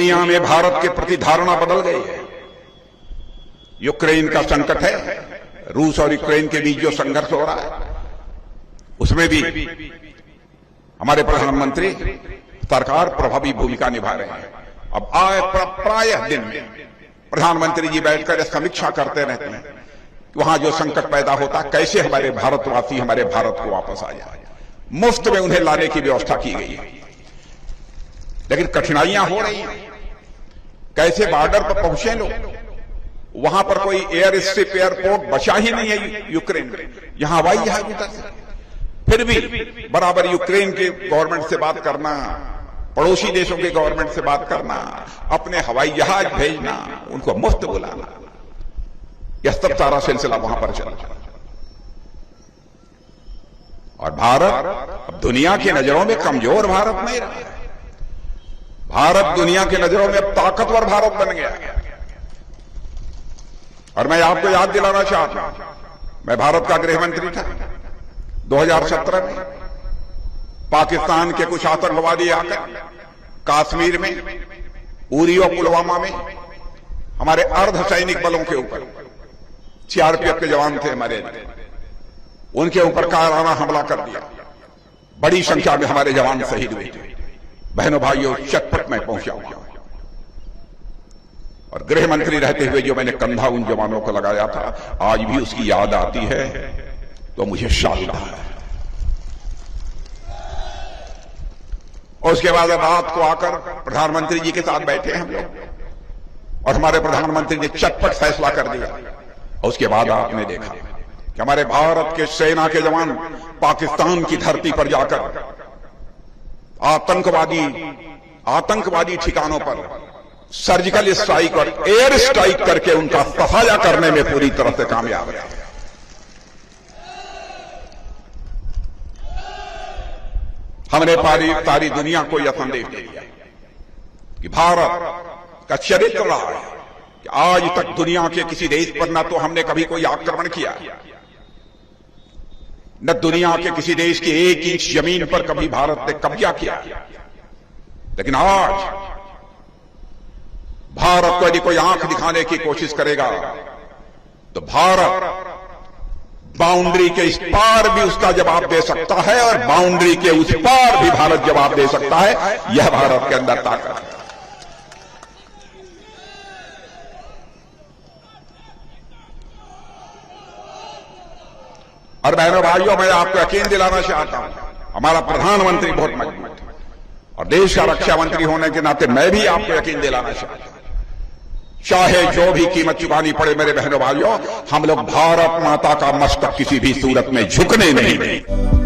दुनिया में भारत के प्रति धारणा बदल गई है। यूक्रेन का संकट है, रूस और यूक्रेन के बीच जो संघर्ष हो रहा है उसमें भी हमारे प्रधानमंत्री सरकार प्रभावी भूमिका निभा रहे हैं। अब प्रायः दिन में प्रधानमंत्री जी बैठकर समीक्षा करते रहते हैं कि वहां जो संकट पैदा होता है कैसे हमारे भारतवासी हमारे भारत को वापस आ जाए। मुफ्त में उन्हें लाने की व्यवस्था की गई है, लेकिन कठिनाइयां हो रही हैं। कैसे बॉर्डर पर पहुंचे लोग? वहां पर कोई एयर स्ट्रिप एयरपोर्ट बचा ही नहीं है यूक्रेन में, यहां हवाई जहाज उतर सकते। फिर भी बराबर यूक्रेन के गवर्नमेंट से बात करना, पड़ोसी देशों के गवर्नमेंट से बात करना, अपने हवाई जहाज भेजना, उनको मुफ्त बुलाना, यह सब सारा सिलसिला वहां पर चला। और भारत अब दुनिया की नजरों में कमजोर भारत नहीं रहा। भारत दुनिया की नजरों में अब ताकतवर भारत बन गया। और मैं आपको याद दिलाना चाहता हूं, मैं भारत का गृह मंत्री था 2017 में। पाकिस्तान के कुछ आतंकवादी आकर कश्मीर में, उरी और पुलवामा में हमारे अर्धसैनिक बलों के ऊपर, सीआरपीएफ के जवान थे हमारे, उनके ऊपर कायराना हमला कर दिया। बड़ी संख्या में हमारे जवान शहीद हुए थे। बहनों भाइयों, चटपट में पहुंचा हुआ और गृह मंत्री रहते हुए जो मैंने कंधा उन जवानों को लगाया था, आज भी उसकी याद आती है तो मुझे शर्म आता है। और उसके बाद रात को आकर प्रधानमंत्री जी के साथ बैठे हम लोग और हमारे प्रधानमंत्री ने चटपट फैसला कर दिया। और उसके बाद आपने देखा कि हमारे भारत के सेना के जवान पाकिस्तान की धरती पर जाकर आतंकवादी ठिकानों पर सर्जिकल स्ट्राइक और एयर स्ट्राइक करके उनका सफाया करने में पूरी तरह से कामयाब रहे। हमने सारी दुनिया को यह संदेश दे दिया कि भारत का चरित्र रहा है कि आज तक दुनिया के किसी देश पर न तो हमने कभी कोई आक्रमण किया, न दुनिया के किसी देश की 1 इंच जमीन पर कभी भारत ने कब्जा किया। लेकिन आज भारत को यदि कोई आंख दिखाने की कोशिश करेगा तो भारत बाउंड्री के इस पार भी उसका जवाब दे सकता है और बाउंड्री के उस पार भी भारत जवाब दे सकता है। यह भारत के अंदर ताकत है। और बहनों भाइयों, मैं आपको यकीन दिलाना चाहता हूं, हमारा प्रधानमंत्री बहुत मजबूत है और देश का रक्षा मंत्री होने के नाते मैं भी आपको यकीन दिलाना चाहता हूं, चाहे जो भी कीमत चुकानी पड़े मेरे बहनों भाइयों, हम लोग भारत माता का मस्तक किसी भी सूरत में झुकने नहीं देंगे।